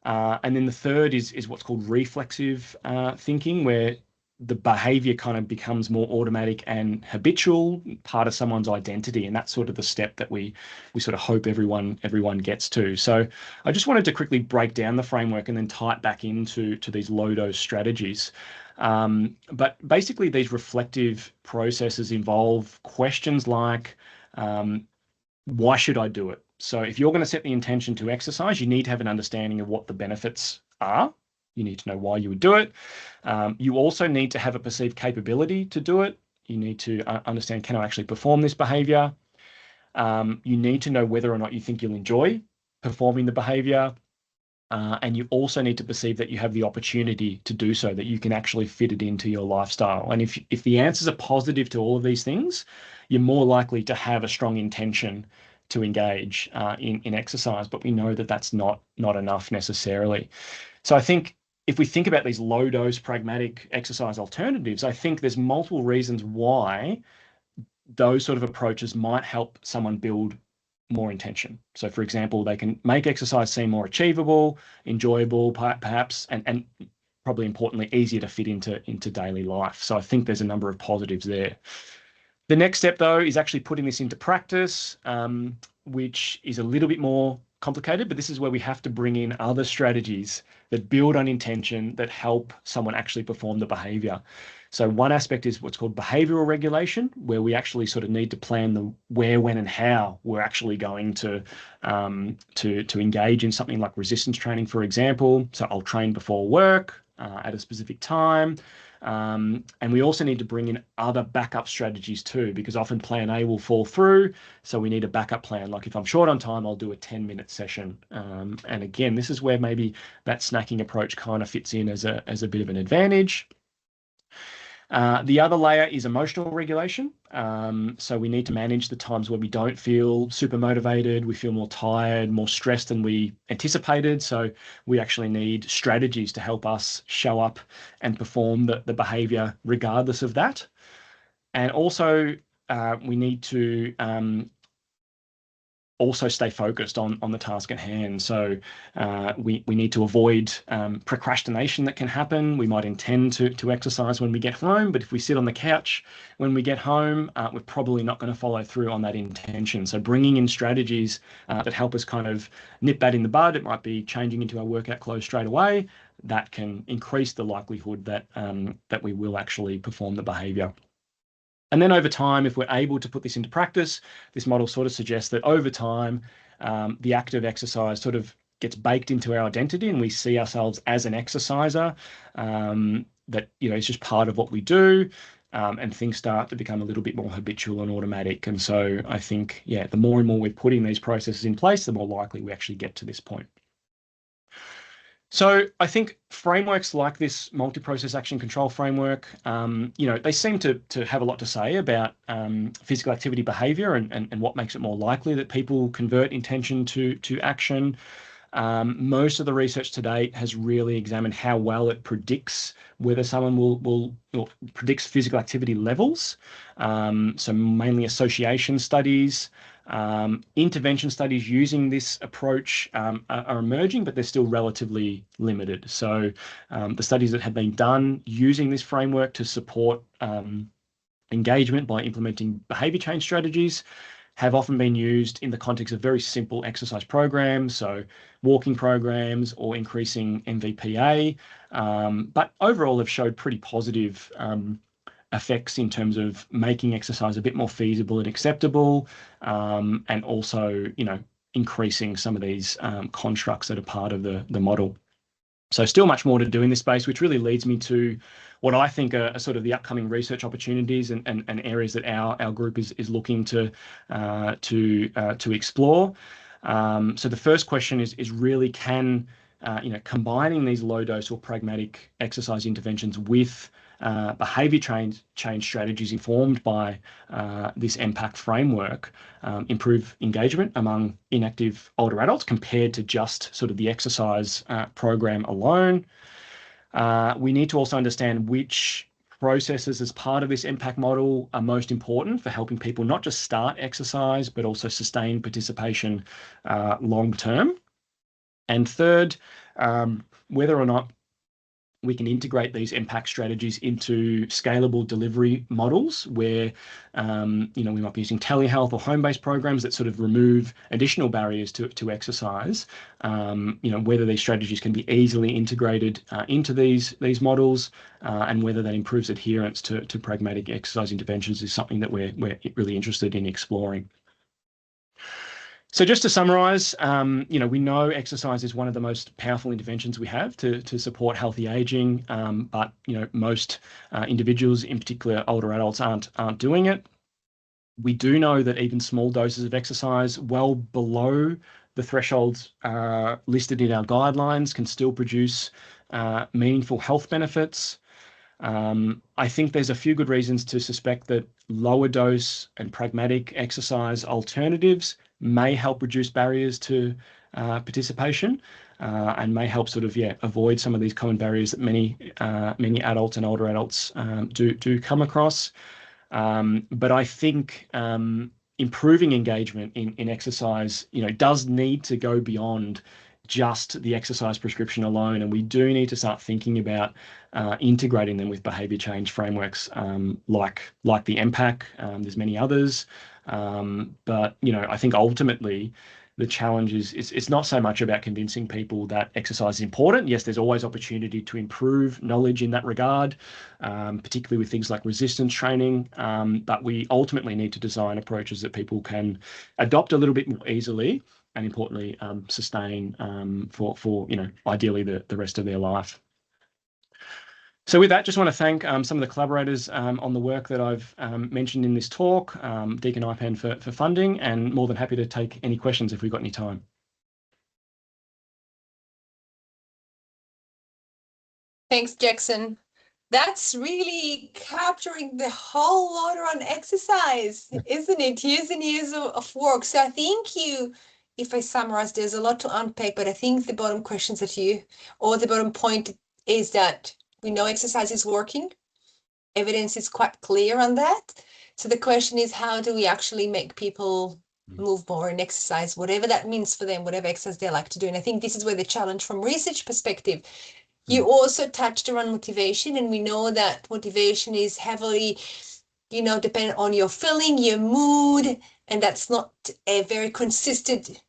And then the third is what's called reflexive thinking, where the behavior kind of becomes more automatic and habitual, part of someone's identity. And that's sort of the step that we sort of hope everyone gets to. So I just wanted to quickly break down the framework and then tie it back into these low dose strategies. But basically these reflective processes involve questions like, why should I do it? So if you're going to set the intention to exercise, you need to have an understanding of what the benefits are. You need to know why you would do it. You also need to have a perceived capability to do it. You need to understand, can I actually perform this behavior? You need to know whether or not you think you'll enjoy performing the behavior. And you also need to perceive that you have the opportunity to do so, that you can actually fit it into your lifestyle. And if the answers are positive to all of these things, you're more likely to have a strong intention to engage in exercise. But we know that that's not enough necessarily. So I think if we think about these low dose pragmatic exercise alternatives, I think there's multiple reasons why those sort of approaches might help someone build more intention. So for example, they can make exercise seem more achievable, enjoyable, perhaps, and probably importantly, easier to fit into daily life. So I think there's a number of positives there. The next step, though, is actually putting this into practice, which is a little bit more complicated, but this is where we have to bring in other strategies that build on intention that help someone actually perform the behavior. So one aspect is what's called behavioral regulation, where we actually sort of need to plan the where, when, and how we're actually going to engage in something like resistance training, for example. So I'll train before work at a specific time. And we also need to bring in other backup strategies too, because often plan A will fall through. So we need a backup plan. Like if I'm short on time, I'll do a 10-minute session. And again, this is where maybe that snacking approach kind of fits in as a bit of an advantage. The other layer is emotional regulation. So we need to manage the times where we don't feel super motivated, we feel more tired, more stressed than we anticipated. So we actually need strategies to help us show up and perform the behavior regardless of that. And also we need to also stay focused on the task at hand. So we need to avoid procrastination that can happen. We might intend to exercise when we get home, but if we sit on the couch when we get home, we're probably not going to follow through on that intention. So bringing in strategies that help us kind of nip that in the bud. It might be changing into our workout clothes straight away. That can increase the likelihood that that we will actually perform the behavior. And then over time, if we're able to put this into practice, this model sort of suggests that over time, the act of exercise sort of gets baked into our identity and we see ourselves as an exerciser, that, it's just part of what we do, and things start to become a little bit more habitual and automatic. And so I think, the more and more we're putting these processes in place, the more likely we actually get to this point. So I think frameworks like this multi-process action control framework, they seem to have a lot to say about physical activity behavior and what makes it more likely that people convert intention to action. Most of the research to date has really examined how well it predicts whether someone will predicts physical activity levels. So mainly association studies. Intervention studies using this approach are emerging, but they're still relatively limited. So the studies that have been done using this framework to support engagement by implementing behavior change strategies have often been used in the context of very simple exercise programs, so walking programs or increasing MVPA, but overall have showed pretty positive effects in terms of making exercise a bit more feasible and acceptable, and also, increasing some of these constructs that are part of the model. So still much more to do in this space, which really leads me to what I think are sort of the upcoming research opportunities and areas that our group is looking to explore. So the first question is really, can combining these low dose or pragmatic exercise interventions with behavior change strategies informed by this MPAC framework improve engagement among inactive older adults compared to just sort of the exercise program alone. We need to also understand which processes as part of this MPAC model are most important for helping people not just start exercise, but also sustain participation long term. And third, whether or not we can integrate these MPAC strategies into scalable delivery models where, we might be using telehealth or home-based programs that sort of remove additional barriers to exercise. Whether these strategies can be easily integrated into these models, and whether that improves adherence to pragmatic exercise interventions is something that we're really interested in exploring. So just to summarize, we know exercise is one of the most powerful interventions we have to support healthy aging, but most individuals, in particular older adults, aren't doing it. We do know that even small doses of exercise, well below the thresholds listed in our guidelines, can still produce meaningful health benefits. I think there's a few good reasons to suspect that lower dose and pragmatic exercise alternatives may help reduce barriers to participation, and may help sort of avoid some of these common barriers that many adults and older adults do come across. But I think improving engagement in exercise, does need to go beyond just the exercise prescription alone, and we do need to start thinking about integrating them with behaviour change frameworks like the MPAC. There's many others, but I think ultimately the challenge is it's not so much about convincing people that exercise is important. Yes, there's always opportunity to improve knowledge in that regard, particularly with things like resistance training, but we ultimately need to design approaches that people can adopt a little bit more easily, and importantly, sustain for ideally the rest of their life. So with that, just want to thank some of the collaborators on the work that I've mentioned in this talk, Deakin IPAN for funding, and more than happy to take any questions if we've got any time. Thanks, Jackson. That's really capturing the whole lot on exercise, isn't it? Years and years of work. So I think if I summarize, there's a lot to unpack, but I think the bottom questions the bottom point is that we know exercise is working. Evidence is quite clear on that. So the question is, how do we actually make people move more and exercise, whatever that means for them, whatever exercise they like to do? And I think this is where the challenge from research perspective. You also touched around motivation, and we know that motivation is heavily, dependent on your feeling, your mood, and that's not a very consistent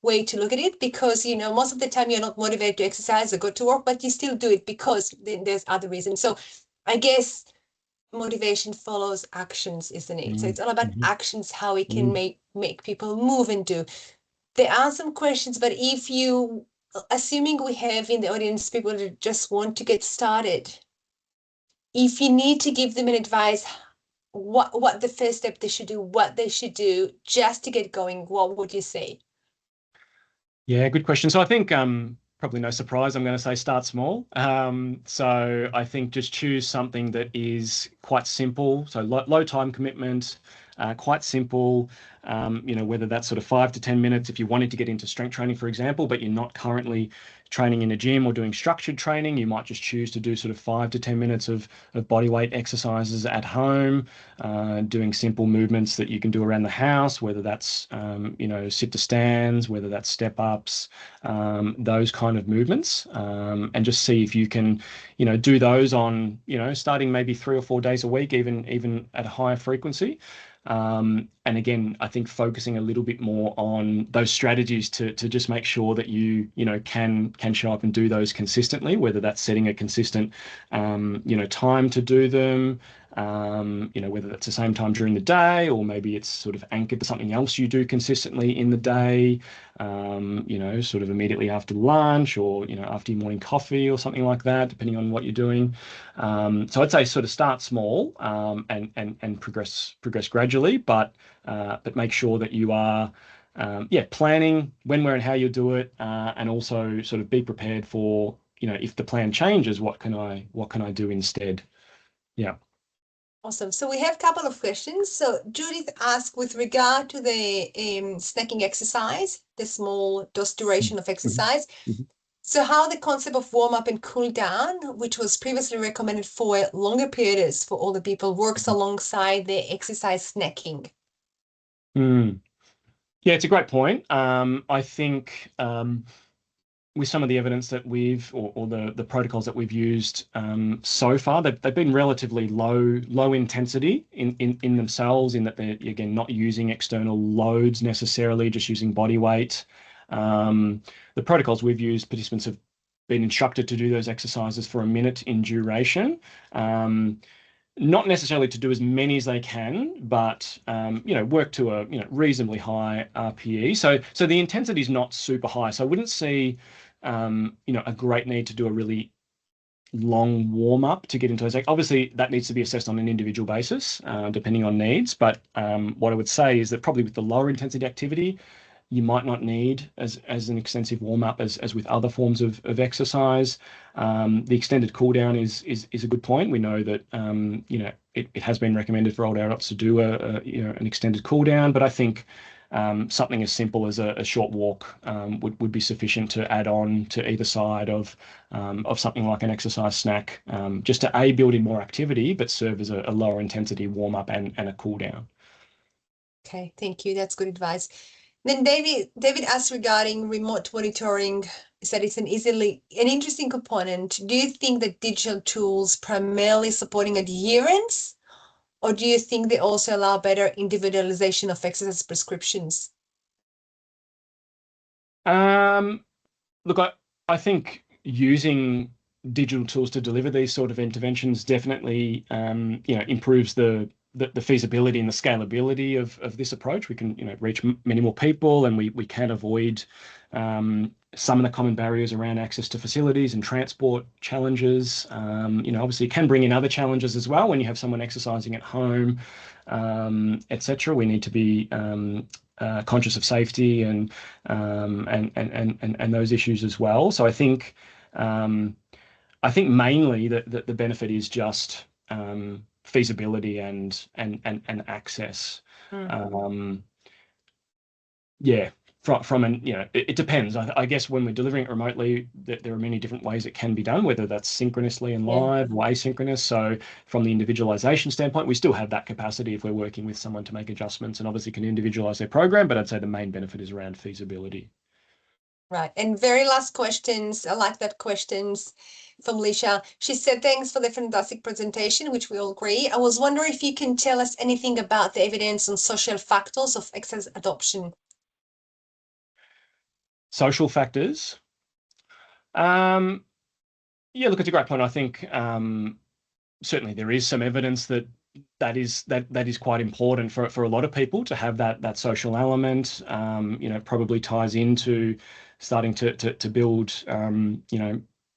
way to look at it, because, most of the time you're not motivated to exercise or go to work, but you still do it because then there's other reasons. So I guess motivation follows actions, isn't it? So it's all about actions, how we can make people move and do. There are some questions, but assuming we have in the audience people that just want to get started, if you need to give them an advice, what the first step they should do, what they should do just to get going, what would you say? Yeah, good question. So I think probably no surprise, I'm going to say start small. So I think just choose something that is quite simple. So low time commitment, quite simple, whether that's sort of 5 to 10 minutes if you wanted to get into strength training, for example, but you're not currently training in a gym or doing structured training. You might just choose to do sort of 5 to 10 minutes of body weight exercises at home, doing simple movements that you can do around the house, whether that's, sit to stands, whether that's step ups, those kind of movements, and just see if you can, do those on, starting maybe 3 or 4 days a week, even at a higher frequency. And again, I think focusing a little bit more on those strategies to just make sure that you can show up and do those consistently, whether that's setting a consistent time to do them, whether that's the same time during the day, or maybe it's sort of anchored to something else you do consistently in the day, sort of immediately after lunch, or after your morning coffee or something like that, depending on what you're doing. So I'd say sort of start small, and progress gradually, but make sure that you are planning when, where, and how you'll do it, and also sort of be prepared for if the plan changes, what can I do instead? Yeah. Awesome. So we have a couple of questions. So Judith asked, with regard to the snacking exercise, the small dose duration of exercise. Mhm. So how the concept of warm up and cool down, which was previously recommended for longer periods for older people, works alongside the exercise snacking. Yeah, it's a great point. I think with some of the evidence that or the protocols that we've used so far, they've been relatively low intensity in themselves, in that they're, again, not using external loads necessarily, just using body weight. The protocols we've used, participants have been instructed to do those exercises for a minute in duration. Not necessarily to do as many as they can, but work to a reasonably high RPE. So the intensity is not super high. So I wouldn't see a great need to do a really long warm up to get into those. Obviously, that needs to be assessed on an individual basis, depending on needs. But what I would say is that probably with the lower intensity activity, you might not need as an extensive warm up as with other forms of exercise. The extended cool down is a good point. We know that it has been recommended for older adults to do an extended cool down, but I think something as simple as a short walk would be sufficient to add on to either side of something like an exercise snack, just to build in more activity, but serve as a lower intensity warm up and a cool down. Okay, thank you. That's good advice. Then David asked regarding remote monitoring, said it's an interesting component. Do you think that digital tools primarily supporting adherence, or do you think they also allow better individualization of exercise prescriptions? Look, I think using digital tools to deliver these sort of interventions definitely improves the feasibility and the scalability of this approach. We can reach many more people, and we can avoid some of the common barriers around access to facilities and transport challenges. Obviously, it can bring in other challenges as well when you have someone exercising at home, etc. We need to be conscious of safety and those issues as well. So I think mainly that the benefit is just feasibility and access. It depends. I guess when we're delivering it remotely, there are many different ways it can be done, whether that's synchronously and live or asynchronous. So from the individualization standpoint, we still have that capacity if we're working with someone to make adjustments, and obviously can individualize their program, but I'd say the main benefit is around feasibility. Right. And very last questions. I like that questions from Lisha. She said, thanks for the fantastic presentation, which we all agree. I was wondering if you can tell us anything about the evidence on social factors of exercise adoption. Social factors. Look, it's a great point. I think certainly there is some evidence that is quite important for a lot of people to have that social element. Probably ties into starting to build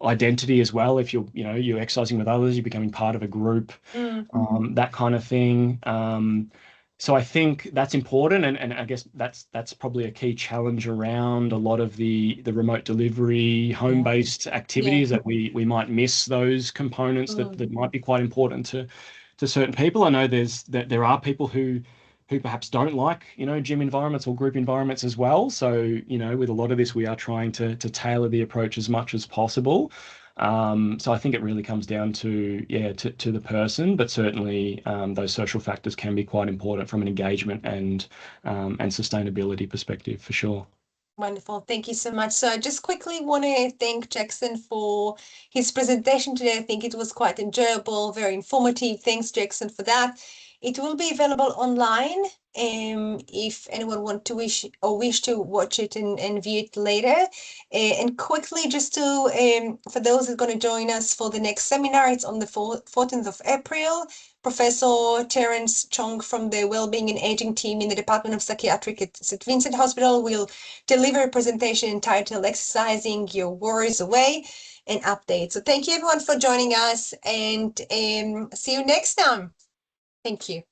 identity as well. If you're exercising with others, you're becoming part of a group, that kind of thing. So I think that's important, and I guess that's probably a key challenge around a lot of the remote delivery, home-based activities, that we might miss those components that might be quite important to certain people. I know there are people who perhaps don't like gym environments or group environments as well. So with a lot of this, we are trying to tailor the approach as much as possible. So I think it really comes down to the person, but certainly those social factors can be quite important from an engagement and sustainability perspective, for sure. Wonderful. Thank you so much. So I just quickly want to thank Jackson for his presentation today. I think it was quite enjoyable, very informative. Thanks, Jackson, for that. It will be available online if anyone wish to watch it and view it later. And quickly, just to for those who are going to join us for the next seminar, it's on the 14th of April. Professor Terence Chong from the Wellbeing and Aging team in the Department of Psychiatric at St. Vincent Hospital will deliver a presentation entitled Exercising Your Worries Away, an update. So thank you everyone for joining us, and see you next time. Thank you.